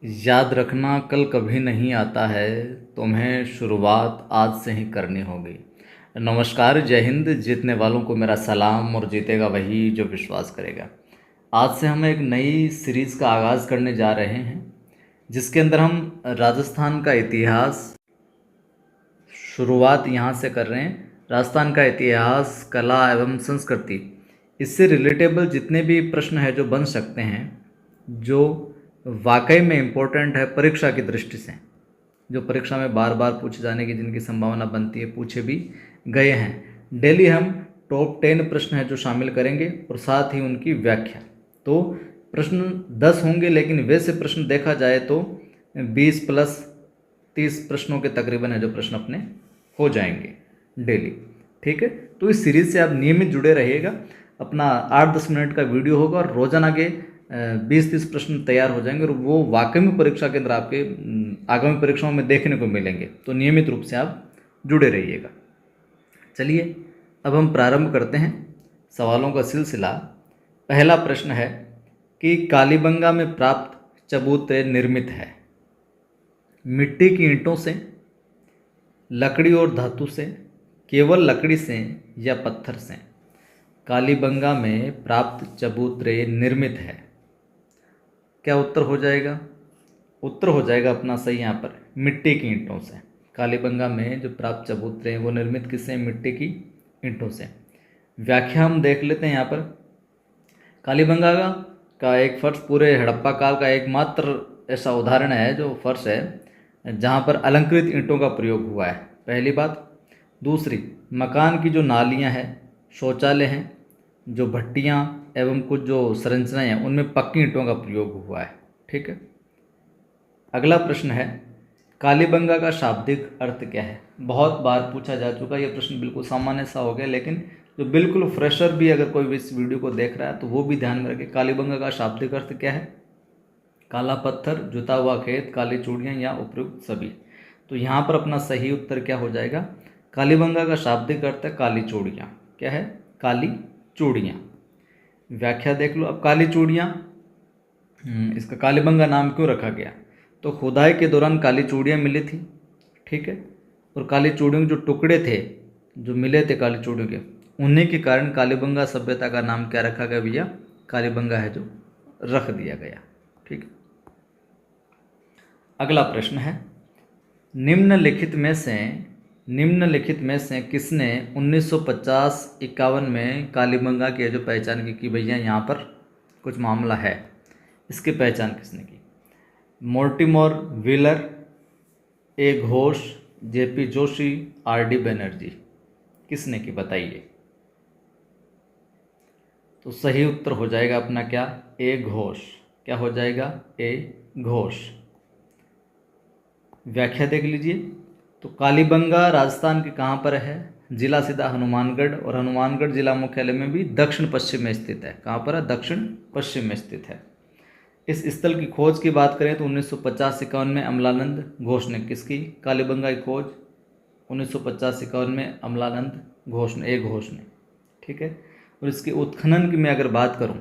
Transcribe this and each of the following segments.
याद रखना कल कभी नहीं आता है, तुम्हें शुरुआत आज से ही करनी होगी। नमस्कार, जय हिंद। जीतने वालों को मेरा सलाम और जीतेगा वही जो विश्वास करेगा। आज से हम एक नई सीरीज़ का आगाज़ करने जा रहे हैं, जिसके अंदर हम राजस्थान का इतिहास शुरुआत यहाँ से कर रहे हैं। राजस्थान का इतिहास, कला एवं संस्कृति, इससे रिलेटेबल जितने भी प्रश्न हैं जो बन सकते हैं, जो वाकई में इम्पोर्टेंट है परीक्षा की दृष्टि से, जो परीक्षा में बार बार पूछे जाने की जिनकी संभावना बनती है, पूछे भी गए हैं। डेली हम टॉप 10 प्रश्न हैं जो शामिल करेंगे और साथ ही उनकी व्याख्या। तो प्रश्न 10 होंगे, लेकिन वैसे प्रश्न देखा जाए तो 20 प्लस 30 प्रश्नों के तकरीबन है जो प्रश्न अपने हो जाएंगे डेली। ठीक है, तो इस सीरीज़ से आप नियमित जुड़े रहिएगा। अपना 8-10 मिनट का वीडियो होगा और रोजाना के 20-30 प्रश्न तैयार हो जाएंगे और वो वाकई में परीक्षा के अंदर आपके आगामी परीक्षाओं में देखने को मिलेंगे। तो नियमित रूप से आप जुड़े रहिएगा। चलिए अब हम प्रारंभ करते हैं सवालों का सिलसिला। पहला प्रश्न है कि कालीबंगा में प्राप्त चबूतरे निर्मित है मिट्टी की ईंटों से, लकड़ी और धातु से, केवल लकड़ी से या पत्थर से। कालीबंगा में प्राप्त चबूतरे निर्मित है। क्या उत्तर हो जाएगा? उत्तर हो जाएगा अपना सही यहाँ पर मिट्टी की ईंटों से। कालीबंगा में जो प्राप्त चबूतरे हैं वो निर्मित किससे? मिट्टी की ईंटों से। व्याख्या हम देख लेते हैं यहाँ पर। कालीबंगा का एक फर्श पूरे हड़प्पा काल का एकमात्र ऐसा उदाहरण है जो फर्श है जहाँ पर अलंकृत ईंटों का प्रयोग हुआ है, पहली बात। दूसरी, मकान की जो नालियाँ हैं, शौचालय हैं, जो भट्टियाँ एवं कुछ जो संरचनाएँ हैं, उनमें पक्की ईंटों का प्रयोग हुआ है। ठीक है, अगला प्रश्न है कालीबंगा का शाब्दिक अर्थ क्या है? बहुत बार पूछा जा चुका यह प्रश्न, बिल्कुल सामान्य सा हो गया, लेकिन जो बिल्कुल फ्रेशर भी अगर कोई भी इस वीडियो को देख रहा है तो वो भी ध्यान में रखे। कालीबंगा का शाब्दिक अर्थ क्या है? काला पत्थर, जुता हुआ खेत, काली चूड़ियाँ या उपयुक्त सभी। तो यहाँ पर अपना सही उत्तर क्या हो जाएगा? कालीबंगा का शाब्दिक अर्थ है काली चूड़ियाँ। क्या है? काली चूड़ियाँ। व्याख्या देख लो अब। काली चूड़ियाँ, इसका कालीबंगा नाम क्यों रखा गया? तो खुदाई के दौरान काली चूड़ियाँ मिली थी। ठीक है, और काली चूड़ियों के जो टुकड़े थे जो मिले थे काली चूड़ियों के, उन्हीं के कारण कालीबंगा सभ्यता का नाम क्या रखा गया भैया? कालीबंगा है जो रख दिया गया। ठीक है, अगला प्रश्न है निम्नलिखित में से किसने 1950-51 में कालीबंगा की जो पहचान की कि भैया यहाँ पर कुछ मामला है, इसकी पहचान किसने की? मोर्टिमर व्हीलर, ए घोष, जेपी जोशी, आर.डी. बनर्जी। किसने की बताइए? तो सही उत्तर हो जाएगा अपना क्या? ए घोष। क्या हो जाएगा? ए घोष। व्याख्या देख लीजिए। तो कालीबंगा राजस्थान के कहाँ पर है? जिला सीधा हनुमानगढ़, और हनुमानगढ़ जिला मुख्यालय में भी दक्षिण पश्चिम में स्थित है। कहाँ पर है? दक्षिण पश्चिम में स्थित है। इस स्थल की खोज की बात करें तो 1950-51 में अमलानंद घोष ने किसकी? कालीबंगा की खोज 1950-51 में अमलानंद घोष ने, ए घोष ने। ठीक है, और इसके उत्खनन की मैं अगर बात करूं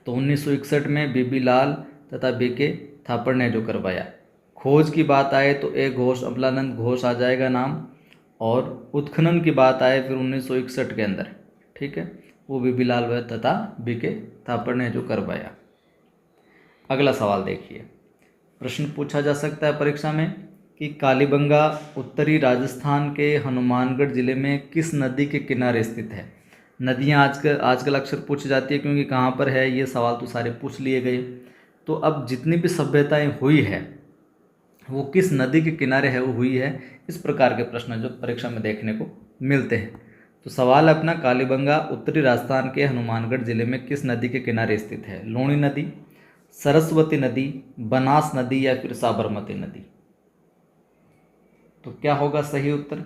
तो 1961 में बीबी लाल तथा बीके थापड़ ने जो करवाया। खोज की बात आए तो ए घोष, अमलानंद घोष आ जाएगा नाम, और उत्खनन की बात आए फिर 1961 के अंदर, ठीक है, वो बीबी लाल तथा बीके थापड़ ने जो करवाया। अगला सवाल देखिए। प्रश्न पूछा जा सकता है परीक्षा में कि कालीबंगा उत्तरी राजस्थान के हनुमानगढ़ जिले में किस नदी के किनारे स्थित है? नदियाँ आजकल अक्सर पूछी जाती है, क्योंकि कहाँ पर है ये सवाल तो सारे पूछ लिए गए। तो अब जितनी भी सभ्यताएं हुई है वो किस नदी के किनारे है, वो हुई है। इस प्रकार के प्रश्न जो परीक्षा में देखने को मिलते हैं। तो सवाल अपना कालीबंगा उत्तरी राजस्थान के हनुमानगढ़ जिले में किस नदी के किनारे स्थित है? लूणी नदी, सरस्वती नदी, बनास नदी या फिर साबरमती नदी। तो क्या होगा सही उत्तर?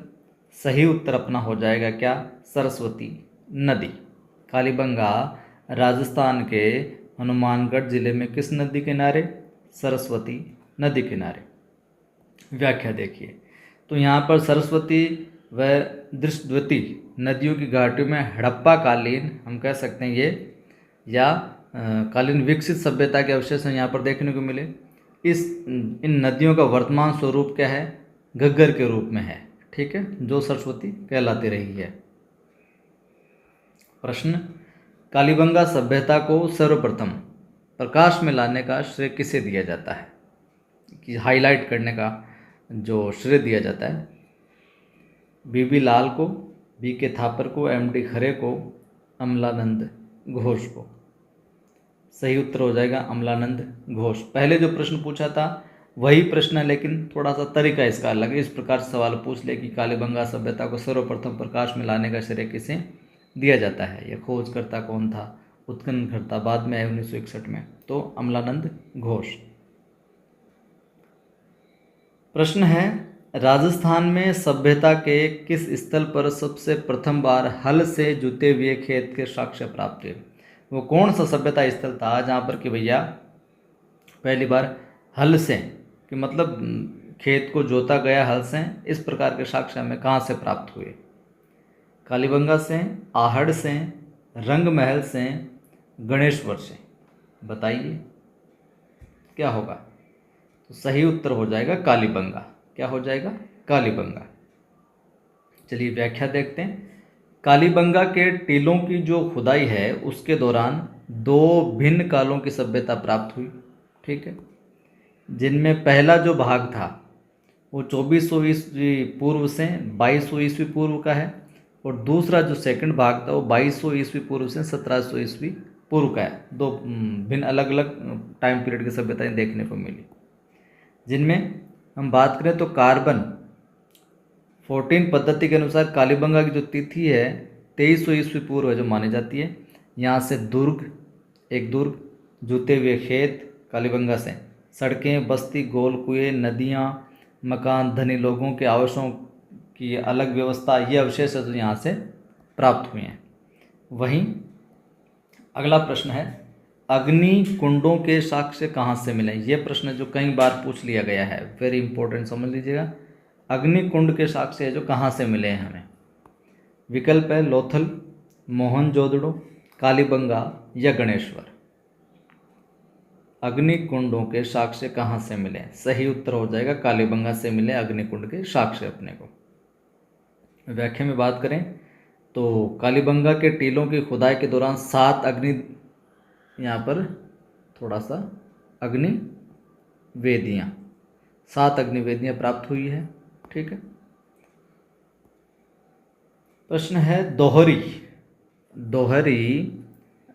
सही उत्तर अपना हो जाएगा क्या? सरस्वती नदी। कालीबंगा राजस्थान के हनुमानगढ़ जिले में किस नदी किनारे? सरस्वती नदी किनारे। व्याख्या देखिए। तो यहाँ पर सरस्वती व दृष्टद्वती नदियों की घाटियों में हड़प्पा कालीन, हम कह सकते हैं ये, या कालीन विकसित सभ्यता के अवशेष यहाँ पर देखने को मिले। इस इन नदियों का वर्तमान स्वरूप क्या है? घग्गर के रूप में है, ठीक है, जो सरस्वती कहलाती रही है। प्रश्न, कालीबंगा सभ्यता को सर्वप्रथम प्रकाश में लाने का श्रेय किसे दिया जाता है? कि हाईलाइट करने का जो श्रेय दिया जाता है, बीबी लाल को, बीके थापर को, एमडी खरे को, अमलानंद घोष को? सही उत्तर हो जाएगा अमलानंद घोष। पहले जो प्रश्न पूछा था वही प्रश्न है, लेकिन थोड़ा सा तरीका इसका अलग है। इस प्रकार से सवाल पूछ ले कि कालीबंगा सभ्यता को सर्वप्रथम प्रकाश में लाने का श्रेय किसे दिया जाता है, यह खोजकर्ता कौन था? उत्खननकर्ता बाद में आए 1961 में, तो अमलानंद घोष। प्रश्न है, राजस्थान में सभ्यता के किस स्थल पर सबसे प्रथम बार हल से जुते हुए खेत के साक्ष्य प्राप्त हुए? वो कौन सा सभ्यता स्थल था जहाँ पर कि भैया पहली बार हल से, कि मतलब खेत को जोता गया हल से, इस प्रकार के साक्ष्य हमें कहाँ से प्राप्त हुए? कालीबंगा से, आहड़ से, रंग महल से, गणेश्वर से? बताइए क्या होगा? तो सही उत्तर हो जाएगा कालीबंगा। क्या हो जाएगा? कालीबंगा। चलिए व्याख्या देखते हैं। कालीबंगा के टीलों की जो खुदाई है उसके दौरान दो भिन्न कालों की सभ्यता प्राप्त हुई, ठीक है, जिनमें पहला जो भाग था वो 2400 ईस्वी पूर्व से 2200 ईस्वी पूर्व का है, और दूसरा जो सेकंड भाग था वो 2200 ईस्वी पूर्व से 1700 ईस्वी पूर्व का है। दो भिन्न अलग अलग टाइम पीरियड की सभ्यताएं देखने को मिली, जिनमें हम बात करें तो कार्बन 14 पद्धति के अनुसार कालीबंगा की जो तिथि है 2300 ईस्वी पूर्व है जो मानी जाती है। यहाँ से एक दुर्ग, जूते हुए खेत कालीबंगा से, सड़कें, बस्ती, गोल कुएं, नदियाँ, मकान, धनी लोगों के आवासों की अलग व्यवस्था, ये अवशेष जो यहाँ से प्राप्त हुए हैं। वहीं अगला प्रश्न है, अग्नि कुंडों के साक्ष्य कहाँ से मिले? ये प्रश्न जो कई बार पूछ लिया गया है, वेरी इंपॉर्टेंट, समझ लीजिएगा। अग्नि कुंड के साक्ष्य जो कहाँ से मिले हैं हमें? विकल्प है लोथल, मोहनजोदड़ो, कालीबंगा या गणेश्वर। अग्नि कुंडों के साक्ष्य कहाँ से मिले? सही उत्तर हो जाएगा कालीबंगा से मिले अग्नि कुंड के साक्ष्य अपने को। व्याख्या में बात करें तो कालीबंगा के टीलों की खुदाई के दौरान 7 अग्नि, यहाँ पर थोड़ा सा अग्नि वेदियाँ, 7 अग्नि वेदियाँ प्राप्त हुई है, ठीक है। प्रश्न है, दोहरी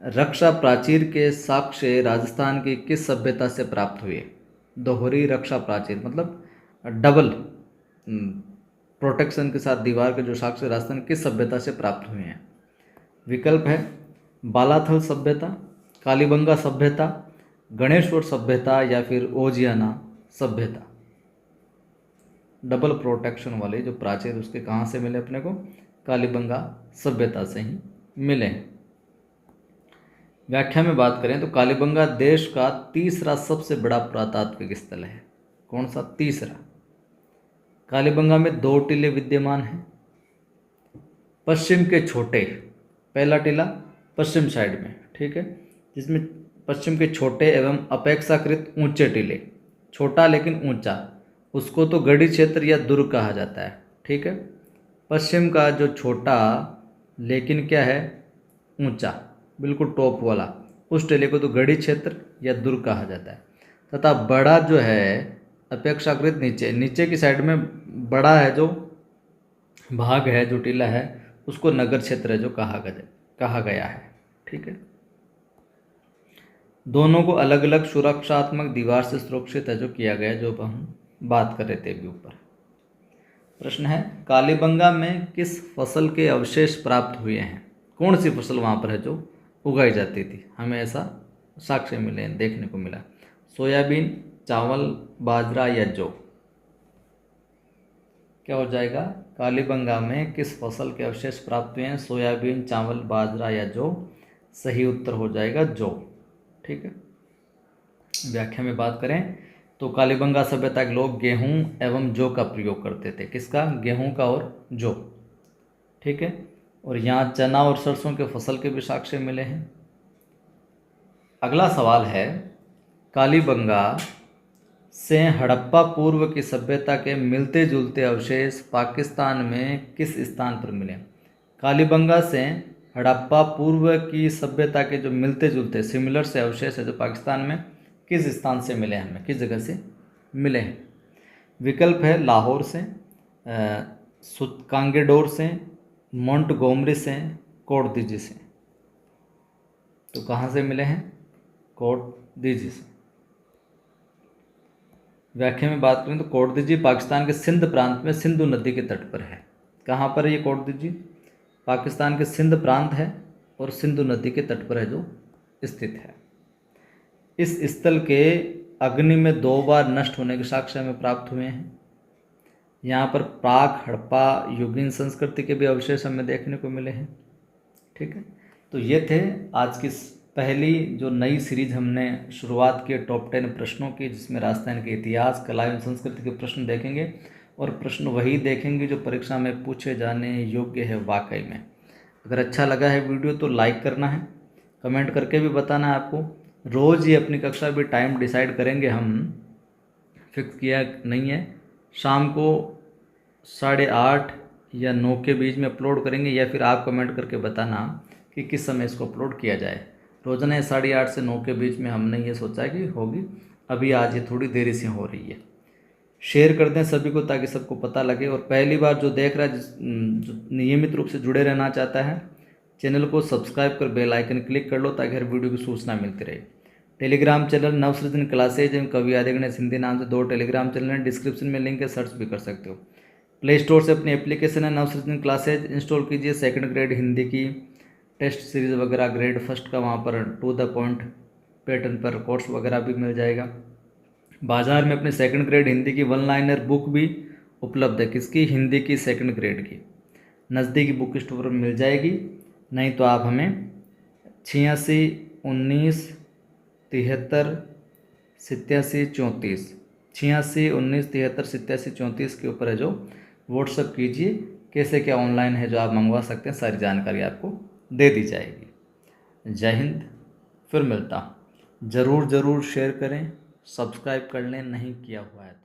रक्षा प्राचीर के साक्ष्य राजस्थान की किस सभ्यता से प्राप्त हुए? दोहरी रक्षा प्राचीर मतलब डबल प्रोटेक्शन के साथ दीवार के जो साक्ष्य राजस्थान किस सभ्यता से प्राप्त हुए हैं? विकल्प है बालाथल सभ्यता, कालीबंगा सभ्यता, गणेश्वर सभ्यता या फिर ओजियाना सभ्यता। डबल प्रोटेक्शन वाले जो प्राचीर उसके कहाँ से मिले अपने को? कालीबंगा सभ्यता से ही मिले। व्याख्या में बात करें तो कालीबंगा देश का तीसरा सबसे बड़ा पुरातात्विक स्थल है। कौन सा? तीसरा। कालीबंगा में 2 टीले विद्यमान हैं। पश्चिम के छोटे, पहला टीला पश्चिम साइड में, ठीक है, जिसमें पश्चिम के छोटे एवं अपेक्षाकृत ऊंचे टीले, छोटा लेकिन ऊंचा, उसको तो गढ़ी क्षेत्र या दुर्ग कहा जाता है, ठीक है। पश्चिम का जो छोटा लेकिन क्या है, ऊंचा, बिल्कुल टॉप वाला, उस टीले को तो गढ़ी क्षेत्र या दुर्ग कहा जाता है। तथा बड़ा जो है अपेक्षाकृत नीचे की साइड में बड़ा है जो भाग है, जो टीला है, उसको नगर क्षेत्र है जो कहा गया है, ठीक है। दोनों को अलग अलग सुरक्षात्मक दीवार से सुरक्षित है जो किया गया, जो हम बात कर रहे थे अभी ऊपर। प्रश्न है, कालीबंगा में किस फसल के अवशेष प्राप्त हुए हैं? कौन सी फसल वहाँ पर है जो उगाई जाती थी? हमें ऐसा साक्ष्य मिले, देखने को मिला। सोयाबीन, चावल, बाजरा या जौ? क्या हो जाएगा? कालीबंगा में किस फसल के अवशेष प्राप्त हुए हैं? सोयाबीन, चावल, बाजरा या जौ? सही उत्तर हो जाएगा जौ, ठीक है। व्याख्या में बात करें तो कालीबंगा सभ्यता के लोग गेहूं एवं जौ का प्रयोग करते थे। किसका? गेहूं का और जौ, ठीक है। और यहाँ चना और सरसों के फसल के भी साक्ष्य मिले हैं। अगला सवाल है, कालीबंगा से हड़प्पा पूर्व की सभ्यता के मिलते जुलते अवशेष पाकिस्तान में किस स्थान पर मिले? कालीबंगा से हड़प्पा पूर्व की सभ्यता के जो मिलते जुलते सिमिलर से अवशेष है जो पाकिस्तान में किस स्थान से मिले, हमें किस जगह से मिले हैं? विकल्प है लाहौर से, कांगेडोर से, मोंटगोमरी से, कोटदीजी से। तो कहाँ से मिले हैं? कोटदीजी से। व्याख्या में बात करें तो कोटदीजी पाकिस्तान के सिंध प्रांत में सिंधु नदी के तट पर है। कहाँ पर है ये कोटदीजी? पाकिस्तान के सिंध प्रांत है और सिंधु नदी के तट पर है जो स्थित है। इस स्थल के अग्नि में 2 बार नष्ट होने के साक्ष्य हमें प्राप्त हुए हैं। यहाँ पर प्राक हड़प्पा युगीन संस्कृति के भी अवशेष हमें देखने को मिले हैं। ठीक है, तो ये थे आज की पहली जो नई सीरीज हमने शुरुआत की टॉप 10 प्रश्नों की, जिसमें राजस्थान के इतिहास, कला एवं संस्कृति के प्रश्न देखेंगे और प्रश्न वही देखेंगे जो परीक्षा में पूछे जाने योग्य है वाकई में। अगर अच्छा लगा है वीडियो तो लाइक करना है, कमेंट करके भी बताना है आपको। रोज़ ही अपनी कक्षा भी टाइम डिसाइड करेंगे, हम फिक्स किया नहीं है। शाम को 8:30 या 9 के बीच में अपलोड करेंगे, या फिर आप कमेंट करके बताना कि किस समय इसको अपलोड किया जाए। रोजाना 8:30 से 9 के बीच में हमने ये सोचा है कि होगी, अभी आज ये थोड़ी देरी से हो रही है। शेयर कर दें सभी को ताकि सबको पता लगे। और पहली बार जो देख रहा है, जो नियमित रूप से जुड़े रहना चाहता है, चैनल को सब्सक्राइब कर बेल आइकन क्लिक कर लो ताकि हर वीडियो की सूचना मिलती रहे। टेलीग्राम चैनल नवसृजन क्लासेज एवं कवि आदि गणेश हिंदी नाम से 2 टेलीग्राम चैनल हैं, डिस्क्रिप्शन में लिंक है, सर्च भी कर सकते हो। प्ले स्टोर से अपनी एप्लीकेशन है नवसृजन क्लासेज इंस्टॉल कीजिए। 2nd ग्रेड हिंदी की टेस्ट सीरीज़ वगैरह, ग्रेड फर्स्ट का वहाँ पर टू द पॉइंट पैटर्न पर कोर्स वगैरह भी मिल जाएगा। बाज़ार में अपने 2nd ग्रेड हिंदी की 1 लाइनर बुक भी उपलब्ध है। किसकी? हिंदी की 2nd ग्रेड की। नज़दीकी बुक स्टोर पर मिल जाएगी, नहीं तो आप हमें 86 19 73 87 34 86 19 73 87 34 के ऊपर है जो व्हाट्सअप कीजिए। कैसे क्या ऑनलाइन है जो आप मंगवा सकते हैं, सारी जानकारी आपको दे दी जाएगी। जय हिंद, फिर मिलता हूँ। ज़रूर शेयर करें, सब्सक्राइब कर लें नहीं किया हुआ है।